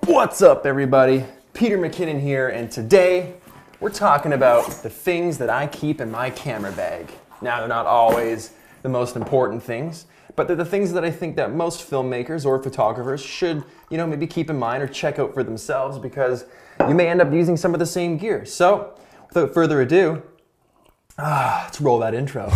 What's up, everybody? Peter McKinnon here, and today we're talking about the things that I keep in my camera bag. Now, they're not always the most important things, but they're the things that I think that most filmmakers or photographers should, maybe keep in mind or check out for themselves, because you may end up using some of the same gear. So, without further ado, let's roll that intro.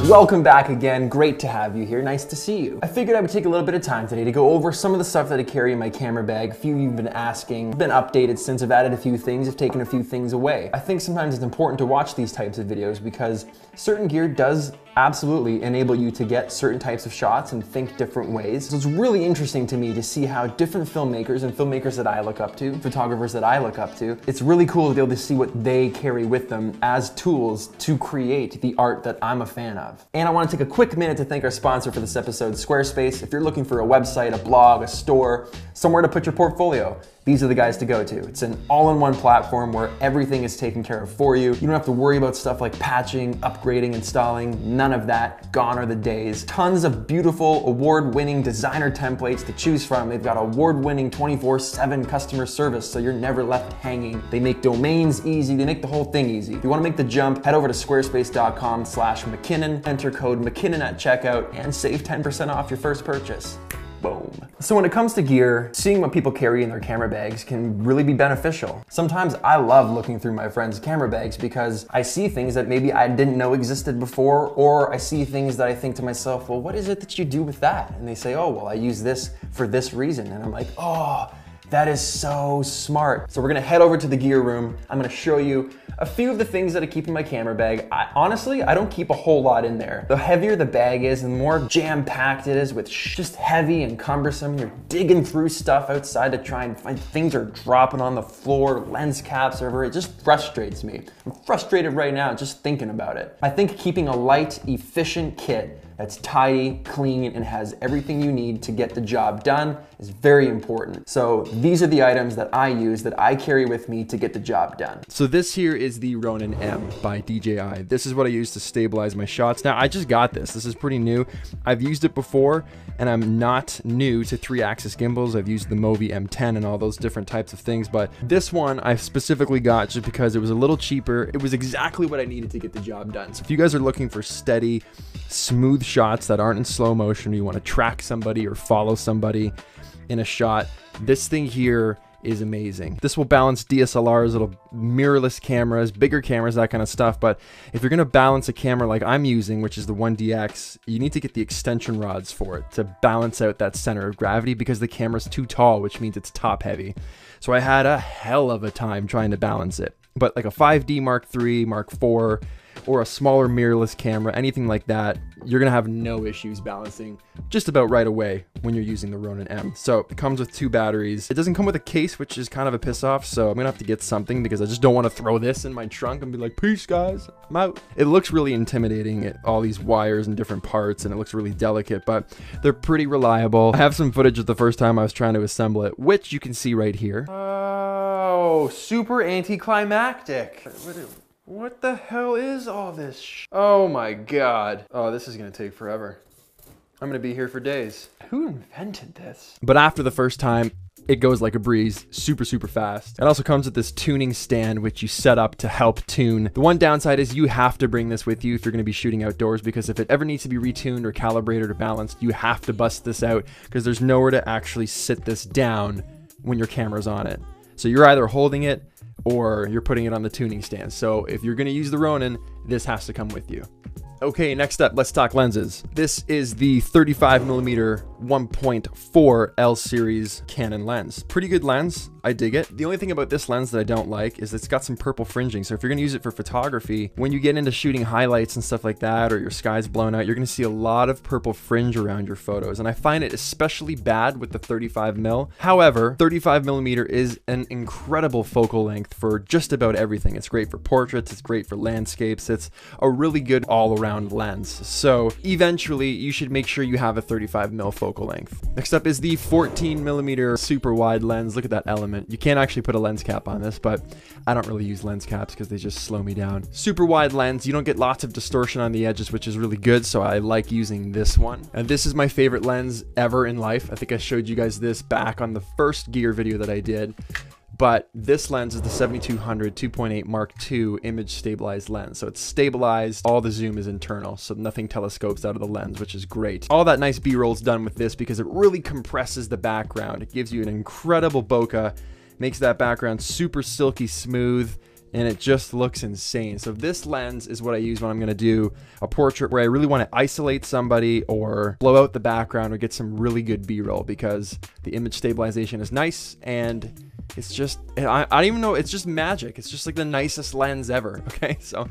Welcome back again. Great to have you here. Nice to see you. I figured I would take a little bit of time today to go over some of the stuff that I carry in my camera bag. A few of you have been asking. I've been updated since. I've added a few things. I've taken a few things away. I think sometimes it's important to watch these types of videos because certain gear does absolutely enable you to get certain types of shots and think different ways. So it's really interesting to me to see how different filmmakers and filmmakers that I look up to, photographers that I look up to, it's really cool to be able to see what they carry with them as tools to create the art that I'm a fan of. And I want to take a quick minute to thank our sponsor for this episode, Squarespace. If you're looking for a website, a blog, a store, somewhere to put your portfolio, these are the guys to go to. It's an all-in-one platform where everything is taken care of for you. You don't have to worry about stuff like patching, upgrading, installing, none of that. Gone are the days. Tons of beautiful, award-winning designer templates to choose from. They've got award-winning 24/7 customer service, so you're never left hanging. They make domains easy. They make the whole thing easy. If you want to make the jump, head over to squarespace.com/McKinnon, enter code McKinnon at checkout, and save 10% off your first purchase. Boom. So when it comes to gear, seeing what people carry in their camera bags can really be beneficial. Sometimes I love looking through my friends' camera bags because I see things that maybe I didn't know existed before, or I see things that I think to myself, well, what is it that you do with that? And they say, oh, well, I use this for this reason. And I'm like, oh, that is so smart. So we're gonna head over to the gear room. I'm gonna show you a few of the things that I keep in my camera bag. Honestly, I don't keep a whole lot in there. The heavier the bag is, the more jam-packed it is with just heavy and cumbersome. You're digging through stuff outside to try and find things are dropping on the floor, lens caps over. It just frustrates me. I'm frustrated right now just thinking about it. I think keeping a light, efficient kit that's tidy, clean, and has everything you need to get the job done is very important. So these are the items that I use, that I carry with me to get the job done. So this here is the Ronin M by DJI. This is what I use to stabilize my shots. Now, I just got this. This is pretty new. I've used it before, and I'm not new to 3-axis gimbals. I've used the Movi M10 and all those different types of things, but this one I specifically got just because it was a little cheaper. It was exactly what I needed to get the job done. So if you guys are looking for steady, smooth shots that aren't in slow motion, you want to track somebody or follow somebody in a shot, this thing here is amazing. This will balance DSLRs, it'll mirrorless cameras, bigger cameras, that kind of stuff. But if you're gonna balance a camera like I'm using, which is the 1DX, you need to get the extension rods for it to balance out that center of gravity, because the camera's too tall, which means it's top heavy. So I had a hell of a time trying to balance it. But like a 5D Mark III, Mark IV, or a smaller mirrorless camera, anything like that, you're gonna have no issues balancing just about right away when you're using the Ronin M. So it comes with 2 batteries. It doesn't come with a case, which is kind of a piss off, so I'm gonna have to get something because I just don't want to throw this in my trunk and be like, peace guys, I'm out. It looks really intimidating, all these wires and different parts, and it looks really delicate, but they're pretty reliable. I have some footage of the first time I was trying to assemble it, which you can see right here. Oh, super anticlimactic. What the hell is all this Oh my god. Oh, this is gonna take forever. I'm gonna be here for days. Who invented this? But after the first time, it goes like a breeze, super, super fast. It also comes with this tuning stand, which you set up to help tune. The one downside is you have to bring this with you if you're gonna be shooting outdoors, because if it ever needs to be retuned or calibrated or balanced, you have to bust this out, because there's nowhere to actually sit this down when your camera's on it. So you're either holding it or you're putting it on the tuning stand. So if you're gonna use the Ronin, this has to come with you. Okay, next up, let's talk lenses. This is the 35mm 1.4 L series Canon lens. Pretty good lens, I dig it. The only thing about this lens that I don't like is it's got some purple fringing. So if you're gonna use it for photography, when you get into shooting highlights and stuff like that, or your sky's blown out, you're gonna see a lot of purple fringe around your photos. And I find it especially bad with the 35mm. However, 35mm is an incredible focal length for just about everything. It's great for portraits, it's great for landscapes, it's a really good all-around lens. So eventually you should make sure you have a 35mm focal length. Next up is the 14mm super wide lens. Look at that element. You can't actually put a lens cap on this, but I don't really use lens caps because they just slow me down. Super wide lens, you don't get lots of distortion on the edges, which is really good, so I like using this one. And this is my favorite lens ever in life. I think I showed you guys this back on the first gear video that I did. But this lens is the 7200 2.8 Mark II image stabilized lens. So it's stabilized, all the zoom is internal, so nothing telescopes out of the lens, which is great. All that nice B-roll is done with this because it really compresses the background. It gives you an incredible bokeh, makes that background super silky smooth, and it just looks insane. So this lens is what I use when I'm gonna do a portrait where I really wanna isolate somebody or blow out the background or get some really good B-roll, because the image stabilization is nice and it's just, I don't even know, it's just magic. It's just like the nicest lens ever, okay? So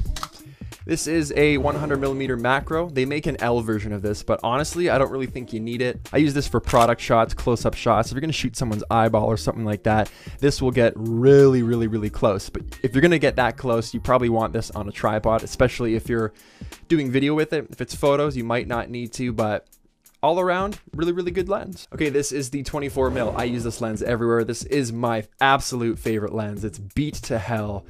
this is a 100mm macro. They make an L version of this, but honestly, I don't really think you need it. I use this for product shots, close-up shots. If you're gonna shoot someone's eyeball or something like that, this will get really, really, really close. But if you're gonna get that close, you probably want this on a tripod, especially if you're doing video with it. If it's photos, you might not need to, but all around, really, really good lens. Okay, this is the 24mm. I use this lens everywhere. This is my absolute favorite lens. It's beat to hell.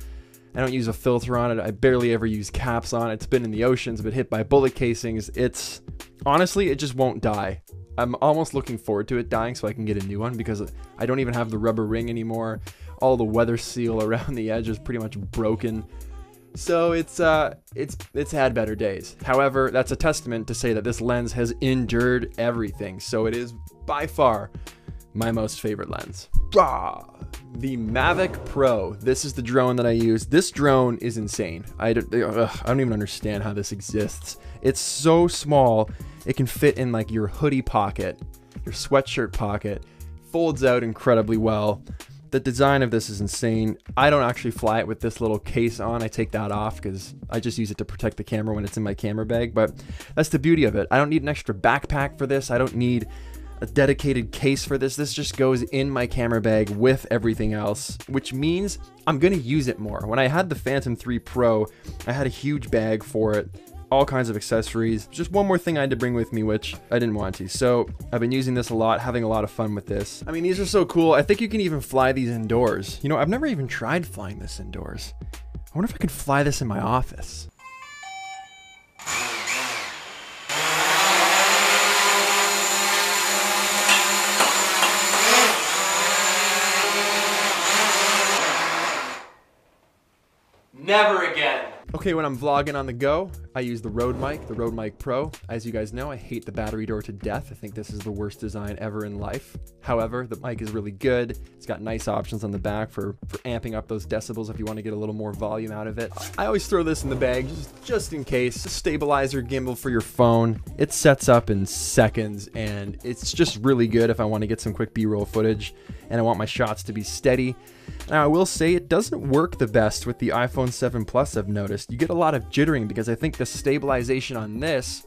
I don't use a filter on it. I barely ever use caps on it. It's been in the oceans, been hit by bullet casings. It's, honestly, it just won't die. I'm almost looking forward to it dying so I can get a new one, because I don't even have the rubber ring anymore. All the weather seal around the edge is pretty much broken. So it's had better days. However, that's a testament to say that this lens has endured everything. So it is by far my most favorite lens. The Mavic Pro. This is the drone that I use. This drone is insane. I don't even understand how this exists. It's so small, it can fit in like your hoodie pocket, your sweatshirt pocket, folds out incredibly well. The design of this is insane. I don't actually fly it with this little case on. I take that off because I just use it to protect the camera when it's in my camera bag, but that's the beauty of it. I don't need an extra backpack for this. I don't need a dedicated case for this. This just goes in my camera bag with everything else, which means I'm gonna use it more. When I had the Phantom 3 Pro, I had a huge bag for it, all kinds of accessories. Just one more thing I had to bring with me, which I didn't want to. So I've been using this a lot, having a lot of fun with this. I mean, these are so cool. I think you can even fly these indoors. You know, I've never even tried flying this indoors. I wonder if I could fly this in my office. Never again. Okay, when I'm vlogging on the go, I use the Rode Mic Pro. As you guys know, I hate the battery door to death. I think this is the worst design ever in life. However, the mic is really good. It's got nice options on the back for amping up those decibels if you want to get a little more volume out of it. I always throw this in the bag just in case. A stabilizer gimbal for your phone. It sets up in seconds, and it's just really good if I want to get some quick B-roll footage and I want my shots to be steady. Now, I will say it doesn't work the best with the iPhone 7 Plus, I've noticed. You get a lot of jittering because I think the stabilization on this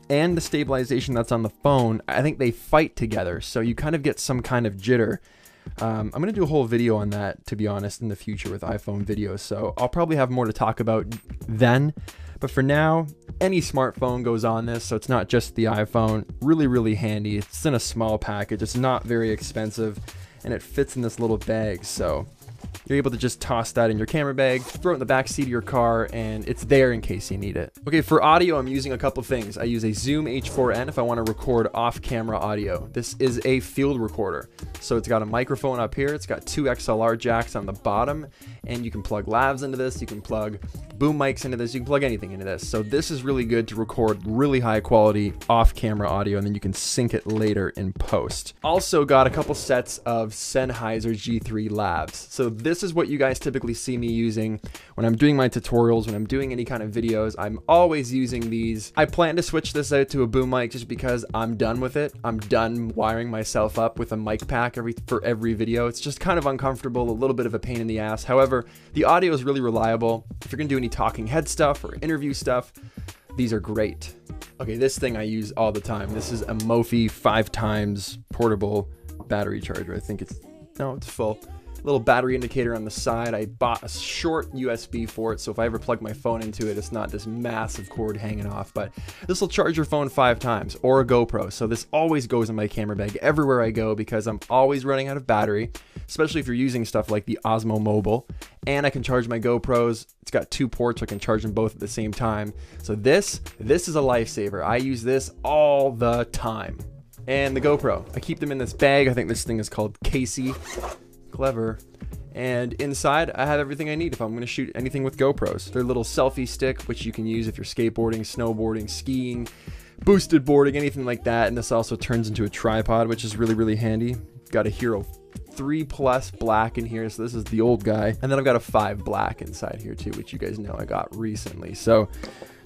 and the stabilization that's on the phone, I think they fight together. So you kind of get some kind of jitter. I'm going to do a whole video on that, to be honest, in the future with iPhone videos. So I'll probably have more to talk about then. But for now, any smartphone goes on this, so it's not just the iPhone. Really, really handy. It's in a small package. It's not very expensive, and it fits in this little bag. So you're able to just toss that in your camera bag, throw it in the back seat of your car, and it's there in case you need it. Okay, for audio, I'm using a couple things. I use a Zoom H4n if I want to record off-camera audio. This is a field recorder. So it's got a microphone up here, it's got two XLR jacks on the bottom, and you can plug lavs into this, you can plug boom mics into this, you can plug anything into this. So this is really good to record really high quality off-camera audio, and then you can sync it later in post. Also got a couple sets of Sennheiser G3 lavs. So this is what you guys typically see me using when I'm doing my tutorials, when I'm doing any kind of videos. I'm always using these. I plan to switch this out to a boom mic just because I'm done with it. I'm done wiring myself up with a mic pack for every video. It's just kind of uncomfortable, a little bit of a pain in the ass. However, the audio is really reliable. If you're gonna do any talking head stuff or interview stuff, these are great. Okay, this thing I use all the time. This is a Mophie 5x portable battery charger. I think it's full. little battery indicator on the side. I bought a short USB for it, so if I ever plug my phone into it, it's not this massive cord hanging off. But this will charge your phone 5 times, or a GoPro. So this always goes in my camera bag everywhere I go because I'm always running out of battery, especially if you're using stuff like the Osmo Mobile. And I can charge my GoPros. It's got 2 ports, so I can charge them both at the same time. So this is a lifesaver. I use this all the time. And the GoPro, I keep them in this bag. I think this thing is called Casey. Clever. And inside I have everything I need if I'm going to shoot anything with GoPros. Their little selfie stick, which you can use if you're skateboarding, snowboarding, skiing, boosted boarding, anything like that. And this also turns into a tripod, which is really, really handy. Got a Hero 3 Plus black in here, so this is the old guy. And then I've got a 5 black inside here too, which you guys know I got recently. So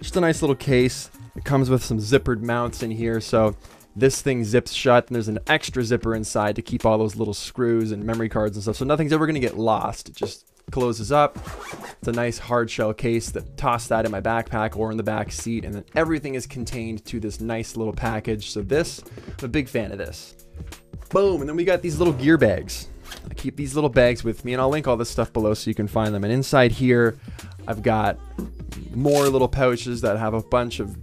just a nice little case. It comes with some zippered mounts in here, so this thing zips shut, and there's an extra zipper inside to keep all those little screws and memory cards and stuff, so nothing's ever going to get lost. It just closes up. It's a nice hard shell case. That toss that in my backpack or in the back seat, and then everything is contained to this nice little package. So this, I'm a big fan of this. Boom. And then we got these little gear bags. I keep these little bags with me, and I'll link all this stuff below so you can find them. And inside here I've got more little pouches that have a bunch of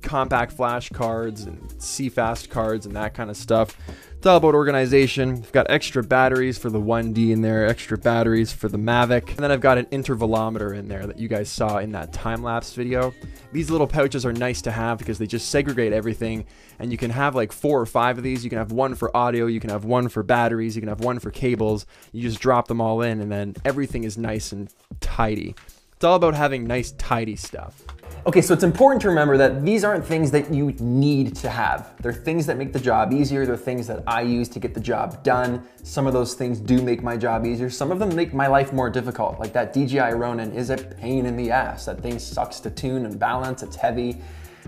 compact flash cards and CFast cards and that kind of stuff. It's all about organization. I've got extra batteries for the 1D in there, extra batteries for the Mavic, and then I've got an intervalometer in there that you guys saw in that time-lapse video. These little pouches are nice to have because they just segregate everything, and you can have like 4 or 5 of these. You can have one for audio, you can have one for batteries, you can have one for cables. You just drop them all in, and then everything is nice and tidy. It's all about having nice, tidy stuff. Okay, so it's important to remember that these aren't things that you need to have. They're things that make the job easier. They're things that I use to get the job done. Some of those things do make my job easier. Some of them make my life more difficult. Like that DJI Ronin is a pain in the ass. That thing sucks to tune and balance. It's heavy.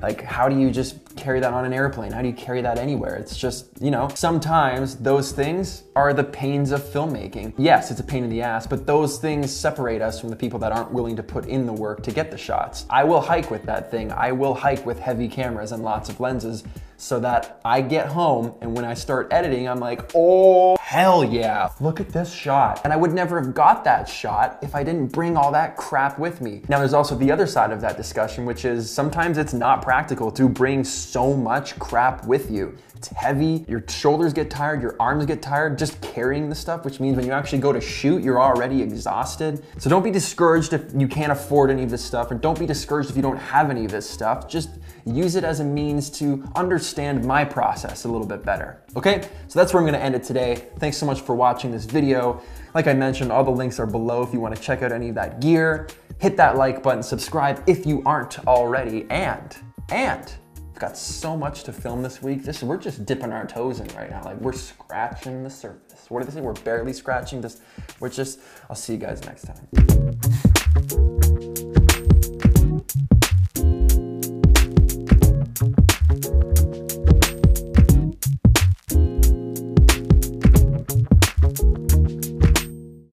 Like, how do you just carry that on an airplane? How do you carry that anywhere? It's just, you know, sometimes those things are the pains of filmmaking. Yes, it's a pain in the ass, but those things separate us from the people that aren't willing to put in the work to get the shots. I will hike with that thing. I will hike with heavy cameras and lots of lenses so that I get home and when I start editing, I'm like, oh, hell yeah, look at this shot. And I would never have got that shot if I didn't bring all that crap with me. Now, there's also the other side of that discussion, which is sometimes it's not practical to bring so much crap with you. It's heavy, your shoulders get tired, your arms get tired just carrying the stuff, which means when you actually go to shoot, you're already exhausted. So don't be discouraged if you can't afford any of this stuff, or don't be discouraged if you don't have any of this stuff. Just use it as a means to understand my process a little bit better. Okay, so that's where I'm gonna end it today. Thanks so much for watching this video. Like I mentioned, all the links are below if you wanna check out any of that gear. Hit that like button, subscribe if you aren't already, and we've got so much to film this week. We're just dipping our toes in right now. Like, we're scratching the surface. What do they say? We're barely scratching this. I'll see you guys next time.